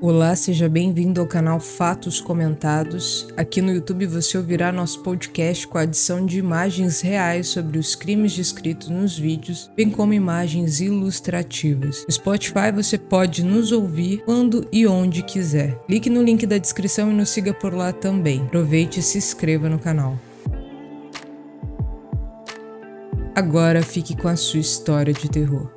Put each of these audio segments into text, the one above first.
Olá, seja bem-vindo ao canal Fatos Comentados. Aqui no YouTube você ouvirá nosso podcast com a adição de imagens reais sobre os crimes descritos nos vídeos, bem como imagens ilustrativas. No Spotify você pode nos ouvir quando e onde quiser. Clique no link da descrição e nos siga por lá também. Aproveite e se inscreva no canal. Agora fique com a sua história de terror.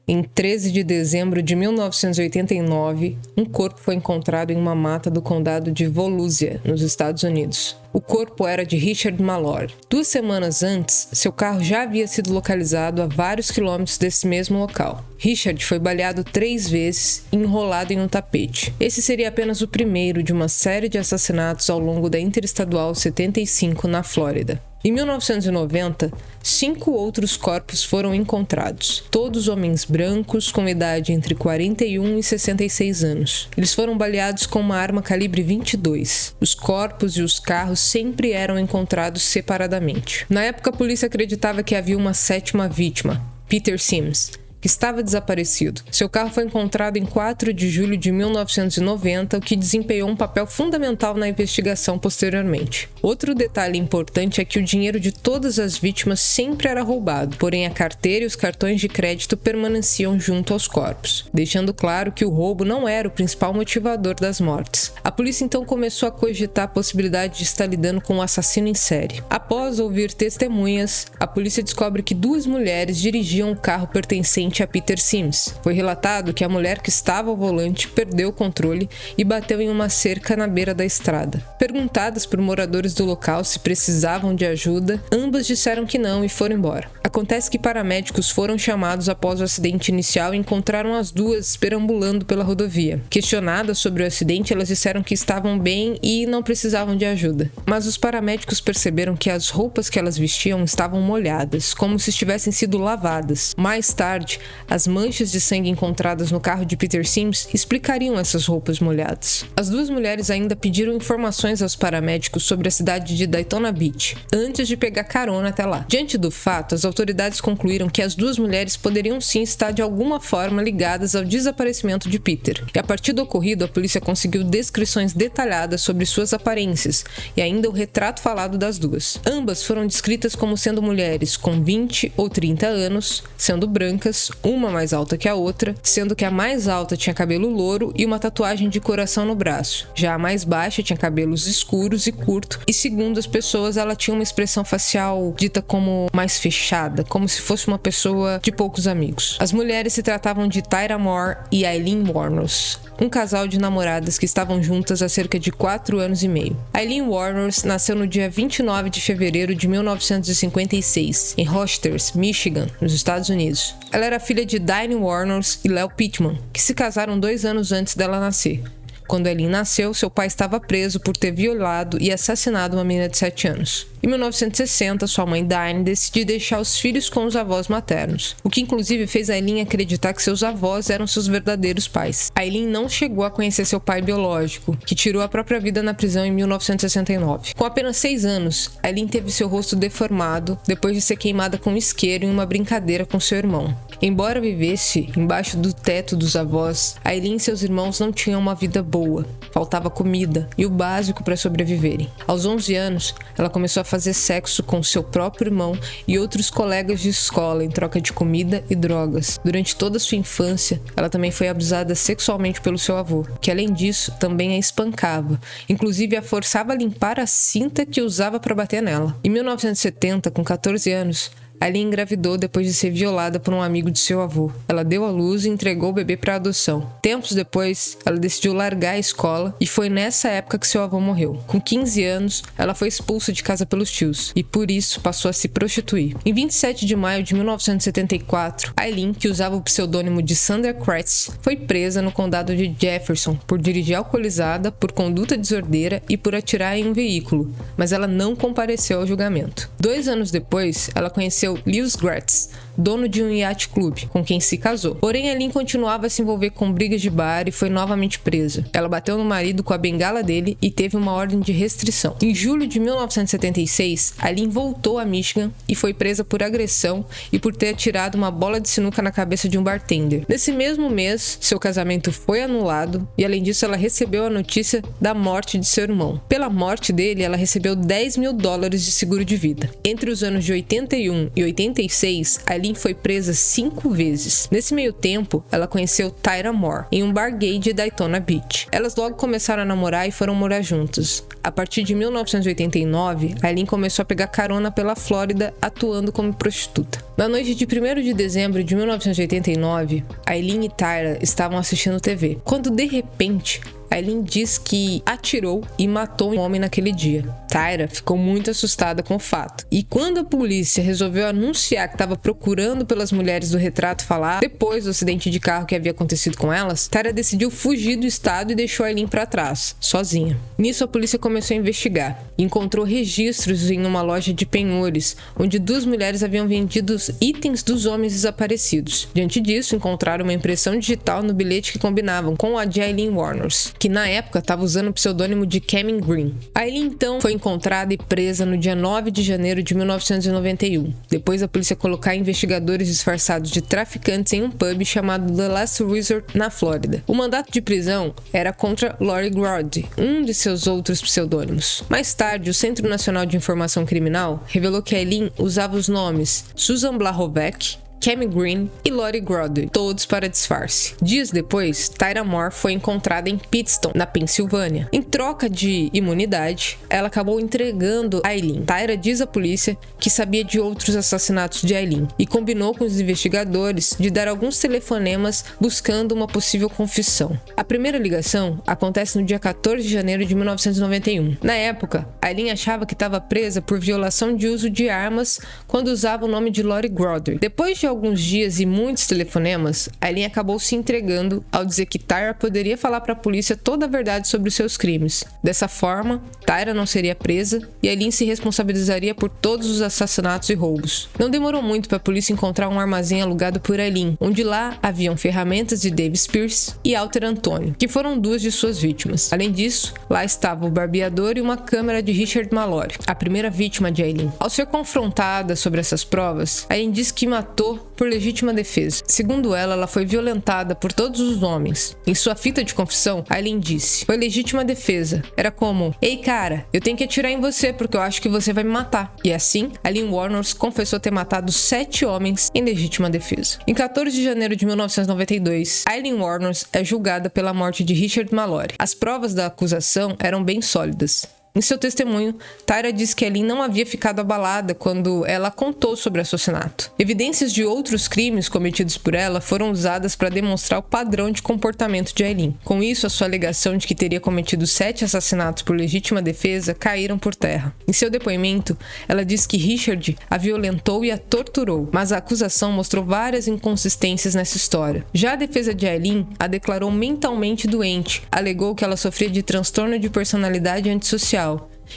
Em 13 de dezembro de 1989, um corpo foi encontrado em uma mata do condado de Volusia, nos Estados Unidos. O corpo era de Richard Mallory. 2 semanas antes, seu carro já havia sido localizado a vários quilômetros desse mesmo local. Richard foi baleado 3 vezes e enrolado em um tapete. Esse seria apenas o primeiro de uma série de assassinatos ao longo da Interestadual 75 na Flórida. Em 1990, 5 outros corpos foram encontrados, todos homens brancos com idade entre 41 e 66 anos. Eles foram baleados com uma arma calibre 22. Os corpos e os carros sempre eram encontrados separadamente. Na época, a polícia acreditava que havia uma 7ª vítima, Peter Sims, que estava desaparecido. Seu carro foi encontrado em 4 de julho de 1990, o que desempenhou um papel fundamental na investigação posteriormente. Outro detalhe importante é que o dinheiro de todas as vítimas sempre era roubado, porém a carteira e os cartões de crédito permaneciam junto aos corpos, deixando claro que o roubo não era o principal motivador das mortes. A polícia então começou a cogitar a possibilidade de estar lidando com um assassino em série. Após ouvir testemunhas, a polícia descobre que 2 mulheres dirigiam o carro pertencente a Peter Sims. Foi relatado que a mulher que estava ao volante perdeu o controle e bateu em uma cerca na beira da estrada. Perguntadas por moradores do local se precisavam de ajuda, ambas disseram que não e foram embora. Acontece que paramédicos foram chamados após o acidente inicial e encontraram as duas perambulando pela rodovia. Questionadas sobre o acidente, elas disseram que estavam bem e não precisavam de ajuda. Mas os paramédicos perceberam que as roupas que elas vestiam estavam molhadas, como se tivessem sido lavadas. Mais tarde, as manchas de sangue encontradas no carro de Peter Sims explicariam essas roupas molhadas. As 2 mulheres ainda pediram informações aos paramédicos sobre a cidade de Daytona Beach, antes de pegar carona até lá. Diante do fato, as autoridades concluíram que as 2 mulheres poderiam sim estar de alguma forma ligadas ao desaparecimento de Peter. E a partir do ocorrido, a polícia conseguiu descrições detalhadas sobre suas aparências e ainda o retrato falado das 2. Ambas foram descritas como sendo mulheres com 20 ou 30 anos, sendo brancas, uma mais alta que a outra, sendo que a mais alta tinha cabelo louro e uma tatuagem de coração no braço. Já a mais baixa tinha cabelos escuros e curto, e segundo as pessoas, ela tinha uma expressão facial dita como mais fechada, como se fosse uma pessoa de poucos amigos. As mulheres se tratavam de Tyra Moore e Aileen Wuornos, um casal de namoradas que estavam juntas há cerca de 4 anos e meio. Aileen Wuornos nasceu no dia 29 de fevereiro de 1956, em Rochester, Michigan, nos Estados Unidos. Ela era filha de Diane Wuornos e Leo Pittman, que se casaram 2 anos antes dela nascer. Quando Aileen nasceu, seu pai estava preso por ter violado e assassinado uma menina de 7 anos. Em 1960, sua mãe Diane decidiu deixar os filhos com os avós maternos, o que inclusive fez Aileen acreditar que seus avós eram seus verdadeiros pais. Aileen não chegou a conhecer seu pai biológico, que tirou a própria vida na prisão em 1969. Com apenas 6 anos, Aileen teve seu rosto deformado depois de ser queimada com isqueiro em uma brincadeira com seu irmão. Embora vivesse embaixo do teto dos avós, Aileen e seus irmãos não tinham uma vida boa. Faltava comida e o básico para sobreviverem. Aos 11 anos, ela começou a fazer sexo com seu próprio irmão e outros colegas de escola em troca de comida e drogas. Durante toda a sua infância, ela também foi abusada sexualmente pelo seu avô, que além disso, também a espancava, inclusive a forçava a limpar a cinta que usava para bater nela. Em 1970, com 14 anos, Aileen engravidou depois de ser violada por um amigo de seu avô. Ela deu à luz e entregou o bebê para adoção. Tempos depois, ela decidiu largar a escola e foi nessa época que seu avô morreu. Com 15 anos, ela foi expulsa de casa pelos tios e por isso passou a se prostituir. Em 27 de maio de 1974, Aileen, que usava o pseudônimo de Sandra Kretz, foi presa no condado de Jefferson por dirigir alcoolizada, por conduta desordeira e por atirar em um veículo, mas ela não compareceu ao julgamento. 2 anos depois, ela conheceu conheceu Lewis Gratz, dono de um yacht club, com quem se casou. Porém, Aileen continuava a se envolver com brigas de bar e foi novamente presa. Ela bateu no marido com a bengala dele e teve uma ordem de restrição. Em julho de 1976, Aileen voltou a Michigan e foi presa por agressão e por ter atirado uma bola de sinuca na cabeça de um bartender. Nesse mesmo mês, seu casamento foi anulado e, além disso, ela recebeu a notícia da morte de seu irmão. Pela morte dele, ela recebeu $10 mil de seguro de vida. Entre os anos de 81 e 86, Aileen foi presa 5 vezes. Nesse meio tempo, ela conheceu Tyra Moore em um bar gay de Daytona Beach. Elas logo começaram a namorar e foram morar juntas. A partir de 1989, Aileen começou a pegar carona pela Flórida, atuando como prostituta. Na noite de 1º de dezembro de 1989, Aileen e Tyra estavam assistindo TV, quando de repente Aileen diz que atirou e matou um homem naquele dia. Tyra ficou muito assustada com o fato. E quando a polícia resolveu anunciar que estava procurando pelas mulheres do retrato falado, depois do acidente de carro que havia acontecido com elas, Tyra decidiu fugir do estado e deixou Aileen para trás, sozinha. Nisso, a polícia começou a investigar e encontrou registros em uma loja de penhores, onde 2 mulheres haviam vendido os itens dos homens desaparecidos. Diante disso, encontraram uma impressão digital no bilhete que combinavam com a de Aileen Warners, que na época estava usando o pseudônimo de Cameron Green. Aileen então foi encontrada e presa no dia 9 de janeiro de 1991, depois da polícia colocar investigadores disfarçados de traficantes em um pub chamado The Last Resort na Flórida. O mandato de prisão era contra Lori Grody, um de seus outros pseudônimos. Mais tarde, o Centro Nacional de Informação Criminal revelou que Aileen usava os nomes Susan Blahovec, Cameron Green e Lori Grody, todos para disfarce. Dias depois, Tyra Moore foi encontrada em Pittston, na Pensilvânia. Em troca de imunidade, ela acabou entregando Aileen. Tyra diz à polícia que sabia de outros assassinatos de Aileen e combinou com os investigadores de dar alguns telefonemas buscando uma possível confissão. A primeira ligação acontece no dia 14 de janeiro de 1991. Na época, Aileen achava que estava presa por violação de uso de armas quando usava o nome de Lori Grody. Depois de alguns dias e muitos telefonemas, Aileen acabou se entregando ao dizer que Tyra poderia falar para a polícia toda a verdade sobre os seus crimes. Dessa forma, Tyra não seria presa e Aileen se responsabilizaria por todos os assassinatos e roubos. Não demorou muito para a polícia encontrar um armazém alugado por Aileen, onde lá haviam ferramentas de Dave Spears e Alter Anthony, que foram 2 de suas vítimas. Além disso, lá estava o barbeador e uma câmera de Richard Mallory, a primeira vítima de Aileen. Ao ser confrontada sobre essas provas, Aileen disse que matou por legítima defesa. Segundo ela foi violentada por todos os homens. Em sua fita de confissão, Aileen disse: "Foi legítima defesa. Era como, ei cara, eu tenho que atirar em você porque eu acho que você vai me matar." E assim, Aileen Warners confessou ter matado 7 homens em legítima defesa. Em 14 de janeiro de 1992, Aileen Warners é julgada pela morte de Richard Mallory. As provas da acusação eram bem sólidas. Em seu testemunho, Tyra disse que Aileen não havia ficado abalada quando ela contou sobre o assassinato. Evidências de outros crimes cometidos por ela foram usadas para demonstrar o padrão de comportamento de Aileen. Com isso, a sua alegação de que teria cometido 7 assassinatos por legítima defesa caíram por terra. Em seu depoimento, ela disse que Richard a violentou e a torturou, mas a acusação mostrou várias inconsistências nessa história. Já a defesa de Aileen a declarou mentalmente doente, alegou que ela sofria de transtorno de personalidade antissocial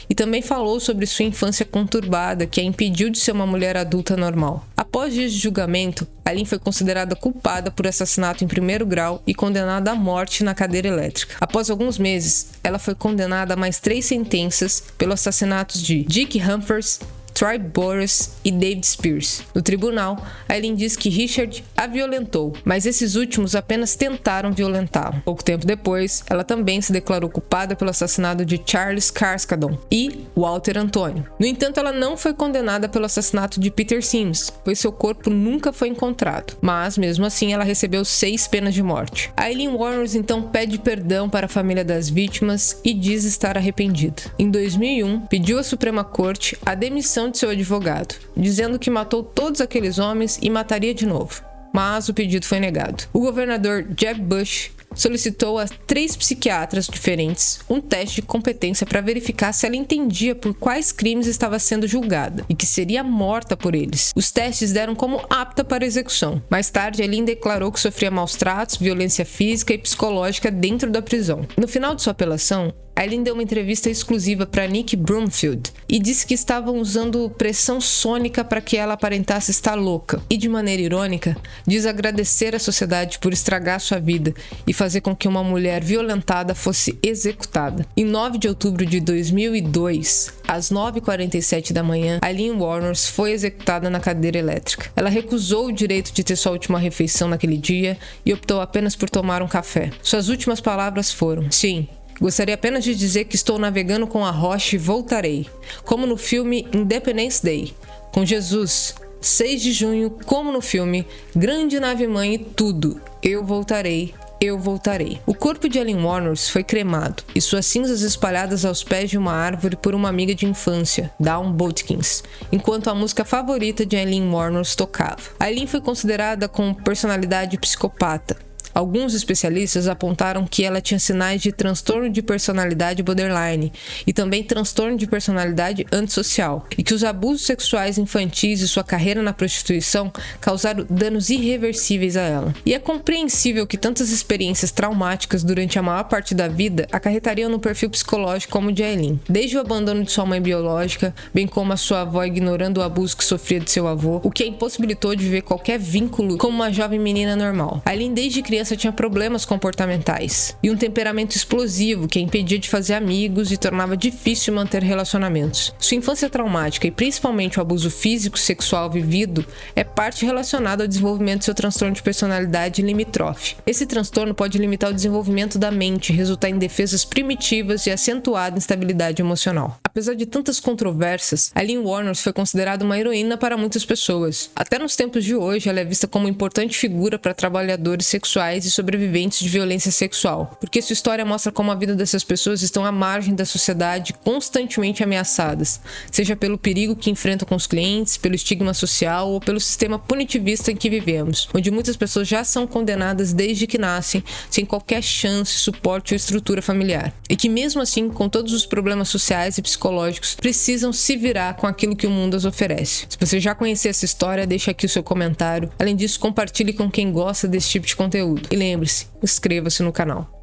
e também falou sobre sua infância conturbada que a impediu de ser uma mulher adulta normal. Após dias de julgamento, Aileen foi considerada culpada por assassinato em 1º grau e condenada à morte na cadeira elétrica. Após alguns meses, ela foi condenada a mais 3 sentenças pelos assassinatos de Dick Humphreys, Troy Boris e David Spears. No tribunal, Aileen diz que Richard a violentou, mas esses últimos apenas tentaram violentá-la. Pouco tempo depois, ela também se declarou culpada pelo assassinato de Charles Carskadon e Walter Anthony. No entanto, ela não foi condenada pelo assassinato de Peter Sims, pois seu corpo nunca foi encontrado. Mas, mesmo assim, ela recebeu 6 penas de morte. Aileen Warners então pede perdão para a família das vítimas e diz estar arrependida. Em 2001, pediu à Suprema Corte a demissão de seu advogado, dizendo que matou todos aqueles homens e mataria de novo. Mas o pedido foi negado. O governador Jeb Bush solicitou a 3 psiquiatras diferentes um teste de competência para verificar se ela entendia por quais crimes estava sendo julgada e que seria morta por eles. Os testes deram como apta para execução. Mais tarde, Aileen declarou que sofria maus tratos, violência física e psicológica dentro da prisão. No final de sua apelação, Aileen deu uma entrevista exclusiva para Nick Broomfield e disse que estavam usando pressão sônica para que ela aparentasse estar louca. E de maneira irônica, diz agradecer à sociedade por estragar sua vida e fazer com que uma mulher violentada fosse executada. Em 9 de outubro de 2002, às 9h47 da manhã, Aileen Wuornos foi executada na cadeira elétrica. Ela recusou o direito de ter sua última refeição naquele dia e optou apenas por tomar um café. Suas últimas palavras foram: "Sim, gostaria apenas de dizer que estou navegando com a rocha e voltarei. Como no filme Independence Day, com Jesus. 6 de junho, como no filme, grande nave-mãe e tudo. Eu voltarei. Eu voltarei." O corpo de Aileen Wuornos foi cremado e suas cinzas espalhadas aos pés de uma árvore por uma amiga de infância, Dawn Boutkins, enquanto a música favorita de Aileen Wuornos tocava. Aileen foi considerada como personalidade psicopata. Alguns especialistas apontaram que ela tinha sinais de transtorno de personalidade borderline e também transtorno de personalidade antissocial, e que os abusos sexuais infantis e sua carreira na prostituição causaram danos irreversíveis a ela. E é compreensível que tantas experiências traumáticas durante a maior parte da vida acarretariam no perfil psicológico como o de Aileen. Desde o abandono de sua mãe biológica, bem como a sua avó ignorando o abuso que sofria de seu avô, o que a impossibilitou de viver qualquer vínculo como uma jovem menina normal. Aileen, desde criança, tinha problemas comportamentais e um temperamento explosivo que a impedia de fazer amigos e tornava difícil manter relacionamentos. Sua infância traumática e principalmente o abuso físico e sexual vivido é parte relacionada ao desenvolvimento de seu transtorno de personalidade limítrofe. Esse transtorno pode limitar o desenvolvimento da mente, resultar em defesas primitivas e acentuada instabilidade emocional. Apesar de tantas controvérsias, Aileen Wuornos foi considerada uma heroína para muitas pessoas. Até nos tempos de hoje, ela é vista como uma importante figura para trabalhadores sexuais e sobreviventes de violência sexual, porque sua história mostra como a vida dessas pessoas estão à margem da sociedade, constantemente ameaçadas, seja pelo perigo que enfrentam com os clientes, pelo estigma social ou pelo sistema punitivista em que vivemos, onde muitas pessoas já são condenadas desde que nascem, sem qualquer chance, suporte ou estrutura familiar, e que mesmo assim, com todos os problemas sociais e psicológicos, precisam se virar com aquilo que o mundo as oferece. Se você já conhecia essa história, deixa aqui o seu comentário. Além disso, compartilhe com quem gosta desse tipo de conteúdo. E lembre-se, inscreva-se no canal.